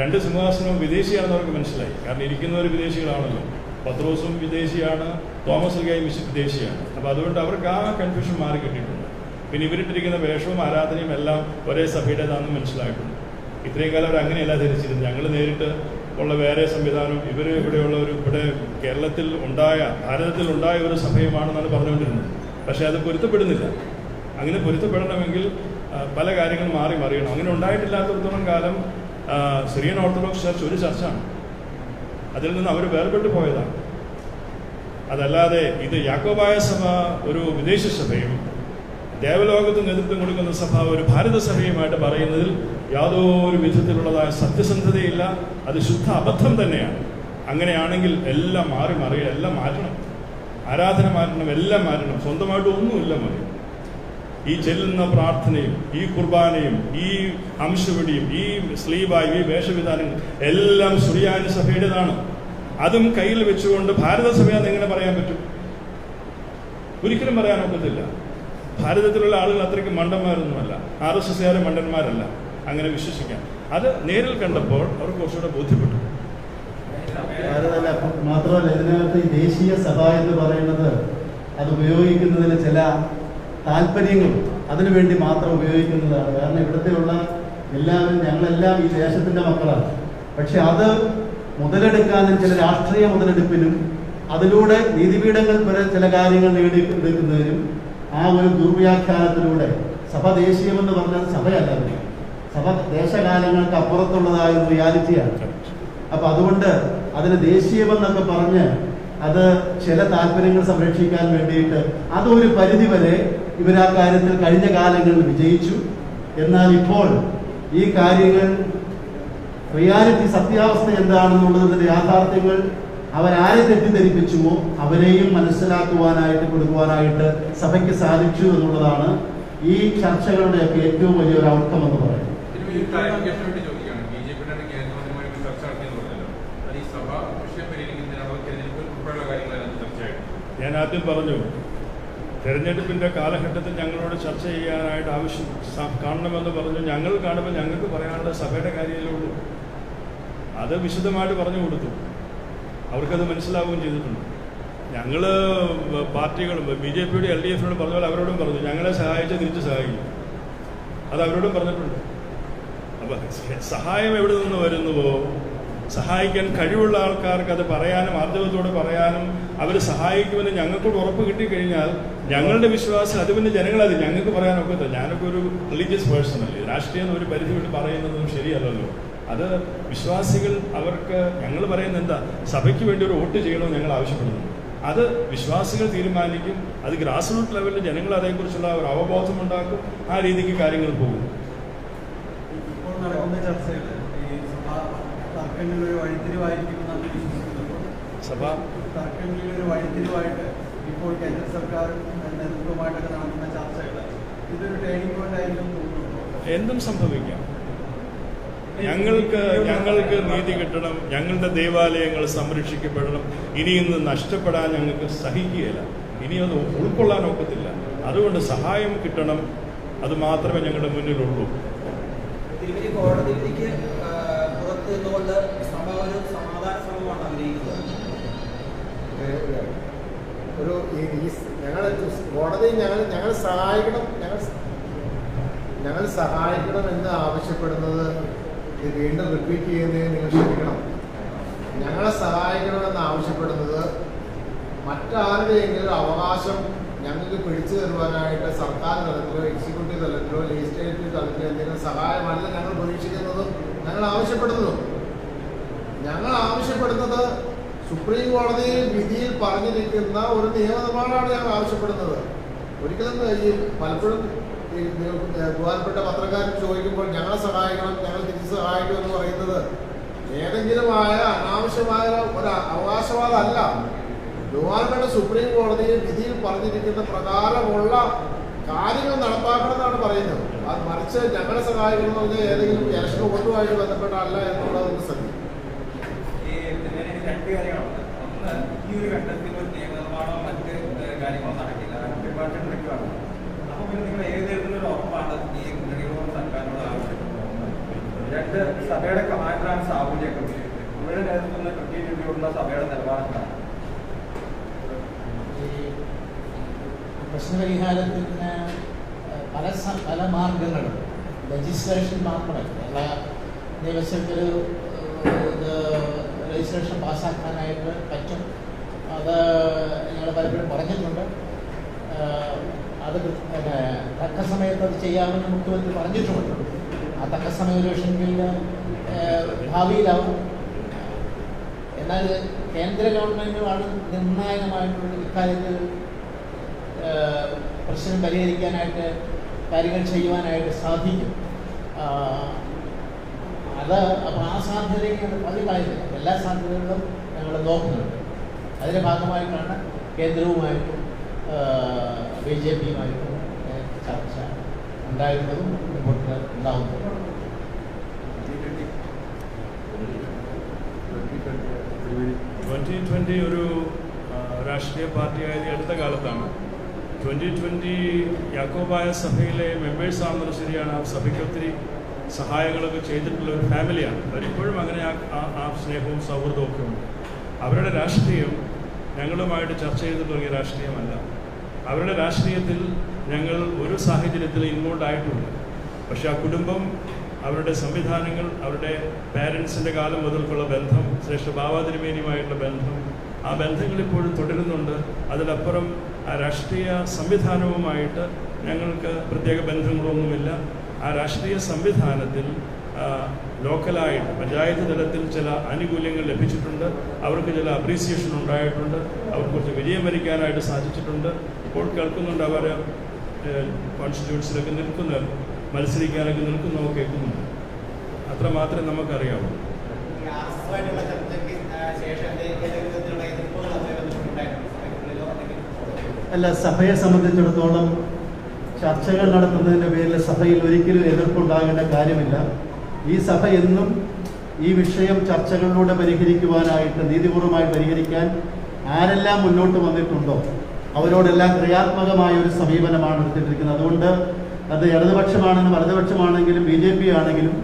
2 സിംഹാസനവും വിദേശിയാണെന്ന് അവർക്ക് മനസ്സിലായി. കാരണം ഇരിക്കുന്നവർ വിദേശികളാണല്ലോ. പത്രോസും വിദേശിയാണ്, തോമസ് ഗായും വിദേശിയാണ്. അപ്പോൾ അതുകൊണ്ട് അവർക്ക് ആ കൺഫ്യൂഷൻ മാറി കിട്ടിയിട്ടുണ്ട്. പിന്നെ ഇവരിട്ടിരിക്കുന്ന വേഷവും ആരാധനയും എല്ലാം ഒരേ സഭയുടേതാണെന്ന് മനസ്സിലായിട്ടുണ്ട്. ഇത്രയും കാലം അവർ അങ്ങനെയല്ല ധരിച്ചിരുന്നത്. ഞങ്ങൾ നേരിട്ട് ഉള്ള വേറെ സംവിധാനം, ഇവിടെ കേരളത്തിൽ ഭാരതത്തിൽ ഉണ്ടായ ഒരു സഭയുമാണെന്നാണ് പറഞ്ഞുകൊണ്ടിരുന്നത്. പക്ഷേ അത് പൊരുത്തപ്പെടുന്നില്ല. അങ്ങനെ പൊരുത്തപ്പെടണമെങ്കിൽ പല കാര്യങ്ങൾ മറിയണം. അങ്ങനെ ഉണ്ടായിട്ടില്ലാത്തടത്തോളം കാലം സിറിയൻ ഓർത്തഡോക്സ് ചർച്ച് ഒരു ചർച്ചാണ്. അതിൽ നിന്ന് അവർ വേർപെട്ടു പോയതാണ്. അതല്ലാതെ ഇത് യാക്കോബായ സഭ ഒരു വിദേശ സഭയും ദേവലോകത്ത് നേതൃത്വം കൊടുക്കുന്ന സഭ ഒരു ഭാരത സഭയുമായിട്ട് പറയുന്നതിൽ യാതൊരു വിധത്തിലുള്ളതായ സത്യസന്ധതയില്ല. അത് ശുദ്ധ അബദ്ധം തന്നെയാണ്. അങ്ങനെയാണെങ്കിൽ എല്ലാം എല്ലാം മാറ്റണം. ആരാധന മാറ്റണം, എല്ലാം മാറ്റണം. സ്വന്തമായിട്ട് ഒന്നുമില്ല മതി. ഈ ചെല്ലുന്ന പ്രാർത്ഥനയും ഈ കുർബാനയും ഈ അംശവടിയും ഈ സ്ലീവായും ഈ വേഷവിധാനങ്ങളും എല്ലാം സുറിയാനി സഭയുടേതാണ്. അതും കയ്യിൽ വെച്ചുകൊണ്ട് ഭാരത സഭയാന്ന് എങ്ങനെ പറയാൻ പറ്റും? ഒരിക്കലും പറയാൻ ഒക്കത്തില്ല. ഭാരതത്തിലുള്ള ആളുകൾ അത്രയ്ക്ക് മണ്ടന്മാരൊന്നുമല്ല, RSSകാർ മണ്ടന്മാരല്ല അങ്ങനെ വിശ്വസിക്കാം. അത് നേരിൽ കണ്ടപ്പോൾ അവർക്ക് കുറച്ചുകൂടെ ബോധ്യപ്പെട്ടു. മാത്രമല്ല, ഇതിനകത്ത് ഈ ദേശീയ സഭ എന്ന് പറയുന്നത് അത് ഉപയോഗിക്കുന്നതിന് ചില താല്പര്യങ്ങൾ അതിനുവേണ്ടി മാത്രം ഉപയോഗിക്കുന്നതാണ്. കാരണം ഇവിടുത്തെയുള്ള എല്ലാവരും ഞങ്ങളെല്ലാം ഈ ദേശത്തിൻ്റെ മക്കളാണ്. പക്ഷെ അത് മുതലെടുക്കാനും ചില രാഷ്ട്രീയ മുതലെടുപ്പിനും അതിലൂടെ നീതിപീഠങ്ങൾ വരെ ചില കാര്യങ്ങൾ നേടിയെടുക്കുന്നതിനും ആ ഒരു ദുർവ്യാഖ്യാനത്തിലൂടെ സഭ ദേശീയമെന്ന് പറഞ്ഞാൽ സഭയല്ല, സഭ ദേശകാലങ്ങൾക്ക് അപ്പുറത്തുള്ളതായ ഒരു റിയാലിറ്റിയാണ്. അപ്പം അതുകൊണ്ട് അതിന് ദേശീയമെന്നൊക്കെ പറഞ്ഞ് അത് ചില താല്പര്യങ്ങൾ സംരക്ഷിക്കാൻ വേണ്ടിയിട്ട് അതൊരു പരിധിവരെ ഇവരാ കാര്യത്തിൽ കഴിഞ്ഞ കാലങ്ങളിൽ വിജയിച്ചു. എന്നാൽ ഇപ്പോൾ ഈ കാര്യങ്ങൾ റിയാലിറ്റി സത്യാവസ്ഥ എന്താണെന്നുള്ളതിൻ്റെ യാഥാർത്ഥ്യങ്ങൾ അവരാരെ തെറ്റിദ്ധരിപ്പിച്ചുവോ അവരെയും മനസ്സിലാക്കുവാനായിട്ട് കൊടുക്കുവാനായിട്ട് സഭയ്ക്ക് സാധിച്ചു എന്നുള്ളതാണ് ഈ ചർച്ചകളുടെയൊക്കെ ഏറ്റവും വലിയൊരു ഔട്ട്കം എന്ന് പറയുന്നത്. ഞാൻ ആദ്യം പറഞ്ഞു, തെരഞ്ഞെടുപ്പിൻ്റെ കാലഘട്ടത്തിൽ ഞങ്ങളോട് ചർച്ച ചെയ്യാനായിട്ട് കാണണമെന്ന് പറഞ്ഞു. ഞങ്ങൾ കാണുമ്പോൾ ഞങ്ങൾക്ക് പറയാനുള്ള സഭയുടെ കാര്യമല്ലേ ഉള്ളൂ. അത് വിശദമായിട്ട് പറഞ്ഞു കൊടുത്തു. അവർക്കത് മനസ്സിലാവുകയും ചെയ്തിട്ടുണ്ട്. ഞങ്ങൾ പാർട്ടികളും BJPയുടെ LDFനോട് പറഞ്ഞ പോലെ അവരോടും പറഞ്ഞു, ഞങ്ങളെ സഹായിച്ച് തിരിച്ച് സഹായിക്കും. അത് അവരോടും പറഞ്ഞിട്ടുണ്ട്. അപ്പം സഹായം എവിടെ നിന്ന് വരുന്നുവോ, സഹായിക്കാൻ കഴിവുള്ള ആൾക്കാർക്ക് അത് പറയാനും ആർജവത്തോടെ പറയാനും അവർ സഹായിക്കുമെന്ന് ഞങ്ങൾക്കൂടെ ഉറപ്പ് കിട്ടിക്കഴിഞ്ഞാൽ ഞങ്ങളുടെ വിശ്വാസം അത് പിന്നെ ജനങ്ങളത് ഞങ്ങൾക്ക് പറയാനൊക്കത്തില്ല. ഞാനൊക്കെ ഒരു റിലീജിയസ് പേഴ്സണല്ലേ, രാഷ്ട്രീയം ഒരു പരിധി വിട്ട് പറയുന്നതും ശരിയല്ലല്ലോ. അത് വിശ്വാസികൾ അവർക്ക് ഞങ്ങൾ പറയുന്നത് എന്താ, സഭയ്ക്ക് വേണ്ടി ഒരു വോട്ട് ചെയ്യണമെന്ന് ഞങ്ങൾ ആവശ്യപ്പെടുന്നു. അത് വിശ്വാസികൾ തീരുമാനിക്കും. അത് ഗ്രാസ് റൂട്ട് ലെവലിൽ ജനങ്ങൾ അതേക്കുറിച്ചുള്ള ഒരു അവബോധം ഉണ്ടാക്കും. ആ രീതിക്ക് കാര്യങ്ങൾ പോകും. ഇപ്പോൾ നടക്കുന്ന ചർച്ചയിൽ ഈ തർക്കങ്ങളിലൊരു വഴിത്തിരിവായിരിക്കുമെന്നാണ് വിശ്വസിക്കുന്നത്. സഭ തർക്കങ്ങളിലൊരു വഴിത്തിരിവായിട്ട് ഇപ്പോൾ കേന്ദ്ര സർക്കാർ നേതൃത്വമായിട്ടൊക്കെ നടക്കുന്ന ചർച്ചകൾ ഇതൊരു ടേണിംഗ് പോയിന്റ് ആയിരിക്കും തോന്നുന്നു. എന്തും സംഭവിക്കാം. ഞങ്ങൾക്ക് നീതി കിട്ടണം, ഞങ്ങളുടെ ദേവാലയങ്ങൾ സംരക്ഷിക്കപ്പെടണം. ഇനിയൊന്നും നഷ്ടപ്പെടാൻ ഞങ്ങൾക്ക് സഹിക്കുകയില്ല, ഇനിയൊന്നും ഉൾക്കൊള്ളാൻ ഒക്കത്തില്ല. അതുകൊണ്ട് സഹായം കിട്ടണം, അത് മാത്രമേ ഞങ്ങളുടെ മുന്നിലുള്ളൂ. തിരുവല്ല കോടതി വിധിക്ക് പുറത്ത് നിന്നുകൊണ്ട് സഭ ഒരു സമാധാന ശ്രമമാണ് ആഗ്രഹിക്കുന്നത്. ഒരു കോടതി ഞങ്ങൾ സഹായിക്കണം എന്ന് ആവശ്യപ്പെടുന്നത് ഇത് വീണ്ടും റിപ്പീറ്റ് ചെയ്യുന്നതിന് നിങ്ങൾ ക്ഷമിക്കണം. ഞങ്ങളെ സഹായിക്കണമെന്ന് ആവശ്യപ്പെടുന്നത് മറ്റാരുടെയെങ്കിലും അവകാശം ഞങ്ങൾക്ക് പിടിച്ചു തരുവാനായിട്ട് സർക്കാർ തലത്തിലോ എക്സിക്യൂട്ടീവ് തലത്തിലോ ലെജിസ്ലേറ്റീവ് തലത്തിലോ എന്തെങ്കിലും സഹായമല്ല ഞങ്ങൾ പ്രതീക്ഷിക്കുന്നതും ഞങ്ങൾ ആവശ്യപ്പെടുന്നതും. ഞങ്ങൾ ആവശ്യപ്പെടുന്നത് സുപ്രീം കോടതിയിൽ വിധിയിൽ പറഞ്ഞിരിക്കുന്ന ഒരു നിയമനിർമ്മാണമാണ് ഞങ്ങൾ ആവശ്യപ്പെടുന്നത്. ഒരിക്കലും ഈ പലപ്പോഴും ഈ ബഹുമാനപ്പെട്ട പത്രക്കാർ ചോദിക്കുമ്പോൾ ഞങ്ങളെ സഹായിക്കണം, ഞങ്ങൾ തിരിച്ച് സഹായിക്കും എന്ന് പറയുന്നത് ഏതെങ്കിലുമായ അനാവശ്യമായ ഒരു അവകാശവാദമല്ല. ബഹുമാനപ്പെട്ട സുപ്രീം കോടതിയിൽ വിധിയിൽ പറഞ്ഞിരിക്കുന്ന പ്രകാരമുള്ള കാര്യങ്ങൾ നടപ്പാക്കണം എന്നാണ് പറയുന്നത്. അത് മറിച്ച് ഞങ്ങളെ സഹായിക്കണം എന്ന് പറഞ്ഞാൽ ഏതെങ്കിലും ഇലക്ഷൻ വോട്ടുമായിട്ട് ബന്ധപ്പെട്ടല്ല എന്നുള്ളതൊന്ന് ശ്രദ്ധിക്കും. രണ്ട് കാര്യങ്ങളുണ്ട്. ഒന്ന്, ഈ ഒരു ഘട്ടത്തിൽ ഒരു നിയമനിർമ്മാണമോ മറ്റ് കാര്യങ്ങളോ നടക്കില്ല, നടക്കുകയാണ്. അപ്പോൾ പിന്നെ നിങ്ങൾ ഏത് തരത്തിലൊരു ഉറപ്പാണ് ഈ മുന്നണികളോട് സർക്കാരിനോട് ആവശ്യപ്പെടുന്നത്? രണ്ട്, സഭയുടെ കമാൻഡർ ആൻഡ് സാമൂഹ്യ കമ്മിറ്റി ഇവരുടെ നേതൃത്വത്തിൽ കൃത്യതയോടുള്ള സഭയുടെ നിലപാടെന്താണ്? പ്രശ്നപരിഹാരത്തിന് പല മാർഗങ്ങളും ലെജിസ്ലേഷൻ മാത്രമല്ല, എല്ലാ നിയമസഭയിൽ രജിസ്ട്രേഷൻ പാസ്സാക്കാനായിട്ട് പറ്റും. അത് ഞങ്ങൾ പലപ്പോഴും പറഞ്ഞിട്ടുണ്ട്. അത് തക്ക സമയത്ത് അത് ചെയ്യാമെന്ന് മുഖ്യമന്ത്രി പറഞ്ഞിട്ടുമുണ്ട്. ആ തക്ക സമയം ഒരു പക്ഷെങ്കിൽ ഭാവിയിലാവും. എന്നാൽ കേന്ദ്ര ഗവൺമെൻറ്റുമാണ് നിർണായകമായിട്ടുള്ള ഇക്കാര്യത്തിൽ പ്രശ്നം പരിഹരിക്കാനായിട്ട് കാര്യങ്ങൾ ചെയ്യുവാനായിട്ട് സാധിക്കും. അത് അപ്പോൾ ആ സാധ്യതയ്ക്ക് പതിവായില്ല. എല്ലാ സാധ്യതകളും ഞങ്ങൾ നോക്കുന്നുണ്ട്. അതിൻ്റെ ഭാഗമായിട്ടാണ് കേന്ദ്രവുമായിട്ടും BJPയുമായിട്ടും ചർച്ച ഉണ്ടായിരുന്നതും മുമ്പോട്ട് ഉണ്ടാവുന്നതും. 2020 ഒരു രാഷ്ട്രീയ പാർട്ടിയായത് അടുത്ത കാലത്താണ്. 2020 യാക്കോബായ സഭയിലെ മെമ്പേഴ്സാണെന്നത് ശരിയാണ്. ആ സഭയ്ക്ക് ഒത്തിരി സഹായങ്ങളൊക്കെ ചെയ്തിട്ടുള്ള ഒരു ഫാമിലിയാണ്. അവരിപ്പോഴും അങ്ങനെ ആ സ്നേഹവും സൗഹൃദവും ഒക്കെ ഉണ്ട്. അവരുടെ രാഷ്ട്രീയം ഞങ്ങളുമായിട്ട് ചർച്ച ചെയ്ത് തുടങ്ങിയ രാഷ്ട്രീയമല്ല. അവരുടെ രാഷ്ട്രീയത്തിൽ ഞങ്ങൾ ഒരു സാഹചര്യത്തിൽ ഇൻവോൾവ് ആയിട്ടുണ്ട്. പക്ഷേ ആ കുടുംബം, അവരുടെ സംവിധാനങ്ങൾ, അവരുടെ പാരൻസിൻ്റെ കാലം മുതൽക്കുള്ള ബന്ധം, ശ്രേഷ്ഠ ബാബാ തിരുമേനിയുമായിട്ടുള്ള ബന്ധം, ആ ബന്ധങ്ങൾ ഇപ്പോഴും തുടരുന്നുണ്ട്. അതിലപ്പുറം ആ രാഷ്ട്രീയ സംവിധാനവുമായിട്ട് ഞങ്ങൾക്ക് പ്രത്യേക ബന്ധങ്ങളൊന്നുമില്ല. ആ രാഷ്ട്രീയ സംവിധാനത്തിൽ ലോക്കലായിട്ട് പഞ്ചായത്ത് തലത്തിൽ ചില ആനുകൂല്യങ്ങൾ ലഭിച്ചിട്ടുണ്ട്. അവർക്ക് ചില അപ്രീസിയേഷൻ ഉണ്ടായിട്ടുണ്ട്. അവർക്ക് കുറച്ച് വിജയം വരിക്കാനായിട്ട് സാധിച്ചിട്ടുണ്ട്. ഇപ്പോൾ കേൾക്കുന്നുണ്ട് അവർ കോൺസ്റ്റിറ്റ്യൂൻസിലൊക്കെ മത്സരിക്കാനൊക്കെ നിൽക്കുന്നതൊക്കെ കേൾക്കുന്നുണ്ട്. അത്രമാത്രമേ നമുക്കറിയാവൂ. അല്ല, സഭയെ സംബന്ധിച്ചിടത്തോളം ചർച്ചകൾ നടത്തുന്നതിൻ്റെ പേരിൽ സഭയിൽ ഒരിക്കലും എതിർപ്പുണ്ടാകേണ്ട കാര്യമില്ല. ഈ സഭ എന്നും ഈ വിഷയം ചർച്ചകളിലൂടെ പരിഹരിക്കുവാനായിട്ട്, നീതിപൂർവമായി പരിഹരിക്കാൻ ആരെല്ലാം മുന്നോട്ട് വന്നിട്ടുണ്ടോ അവരോടെല്ലാം ക്രിയാത്മകമായ ഒരു സമീപനമാണ് എടുത്തിട്ടിരിക്കുന്നത്. അതുകൊണ്ട് അത് ഇടതുപക്ഷമാണെങ്കിലും വലതുപക്ഷമാണെങ്കിലും BJP ആണെങ്കിലും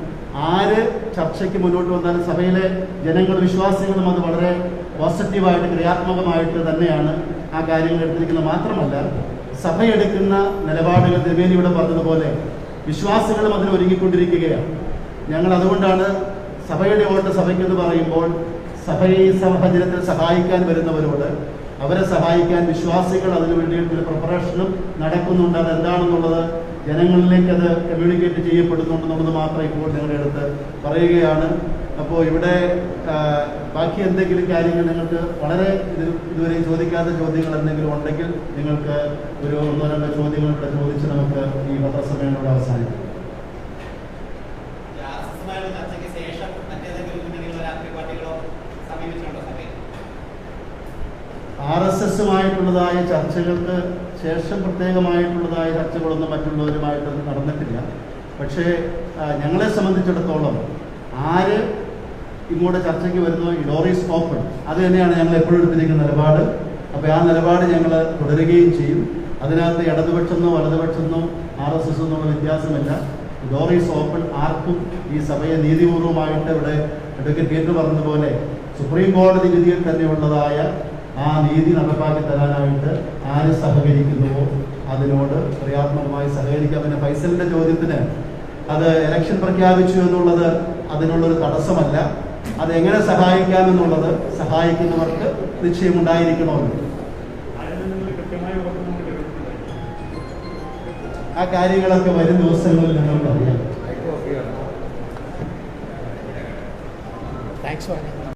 ആര് ചർച്ചയ്ക്ക് മുന്നോട്ട് വന്നാലും സഭയിലെ ജനങ്ങൾ, വിശ്വാസികളും അത് വളരെ പോസിറ്റീവായിട്ട് ക്രിയാത്മകമായിട്ട് തന്നെയാണ് ആ കാര്യങ്ങൾ എടുത്തിരിക്കുന്നത്. മാത്രമല്ല, സഭയെടുക്കുന്ന നിലപാടുകൾ ത്രിവേണി ഇവിടെ പറഞ്ഞതുപോലെ വിശ്വാസികളും അതിന് ഒരുങ്ങിക്കൊണ്ടിരിക്കുകയാണ്. ഞങ്ങൾ അതുകൊണ്ടാണ് സഭയുടെ വോട്ട് സഭയ്ക്കെന്ന് പറയുമ്പോൾ സഭയെ ഈ സാഹചര്യത്തിൽ സഹായിക്കാൻ വരുന്നവരോട് അവരെ സഹായിക്കാൻ വിശ്വാസികൾ അതിനു വേണ്ടിയിട്ടുള്ള പ്രിപ്പറേഷനും നടക്കുന്നുണ്ട്. അതെന്താണെന്നുള്ളത് ജനങ്ങളിലേക്ക് അത് കമ്മ്യൂണിക്കേറ്റ് ചെയ്യപ്പെടുന്നുണ്ടെന്നുള്ളത് മാത്രം ഇപ്പോൾ നിങ്ങളുടെ അടുത്ത് പറയുകയാണ്. അപ്പോൾ ഇവിടെ ബാക്കി എന്തെങ്കിലും കാര്യങ്ങൾ നിങ്ങൾക്ക് വളരെ ഇതുവരെ ചോദിക്കാത്ത ചോദ്യങ്ങൾ എന്തെങ്കിലും ഉണ്ടെങ്കിൽ നിങ്ങൾക്ക് ഒരു 1-2 ചോദ്യങ്ങൾ ഇവിടെ ചോദിച്ച് നമുക്ക് ഈ പത്രസമ്മേളനം അവസാനിക്കും. RSSുമായിട്ടുള്ളതായ ചർച്ചകൾക്ക് ശേഷം പ്രത്യേകമായിട്ടുള്ളതായ ചർച്ചകളൊന്നും മറ്റുള്ളവരുമായിട്ട് നടന്നിട്ടില്ല. പക്ഷേ ഞങ്ങളെ സംബന്ധിച്ചിടത്തോളം ആര് ഇങ്ങോട്ട് ചർച്ചയ്ക്ക് വരുന്നു, ഡോർ ഈസ് ഓപ്പൺ. അത് തന്നെയാണ് ഞങ്ങൾ എപ്പോഴും എടുത്തിരിക്കുന്ന നിലപാട്. അപ്പോൾ ആ നിലപാട് ഞങ്ങൾ തുടരുകയും ചെയ്യും. അതിനകത്ത് ഇടതുപക്ഷമെന്നോ വലതുപക്ഷമെന്നോ RSS എന്നുള്ള വ്യത്യാസമില്ല. Door is open. ആർക്കും ഈ സഭയെ നീതിപൂർവമായിട്ട്, ഇവിടെ അഡ്വക്കേറ്റ് പീറ്റർ പറഞ്ഞതുപോലെ സുപ്രീം കോടതി വിധിയിൽ തന്നെയുള്ളതായ ആ നീതി നടപ്പാക്കി തരാനായിട്ട് ആര് സഹകരിക്കുന്നുവോ അതിനോട് ക്രിയാത്മകമായി സഹകരിക്കാം. പിന്നെ ഫൈസലിൻ്റെ ചോദ്യത്തിന് അത് ഇലക്ഷൻ പ്രഖ്യാപിച്ചു എന്നുള്ളത് അതിനുള്ളൊരു തടസ്സമല്ല. അതെങ്ങനെ സഹായിക്കാമെന്നുള്ളത് സഹായിക്കുന്നവർക്ക് നിശ്ചയമുണ്ടായിരിക്കണമല്ലോ. ആ കാര്യങ്ങളൊക്കെ വരും ദിവസങ്ങളിൽ ഞങ്ങൾക്കറിയാം. താങ്ക്സ്.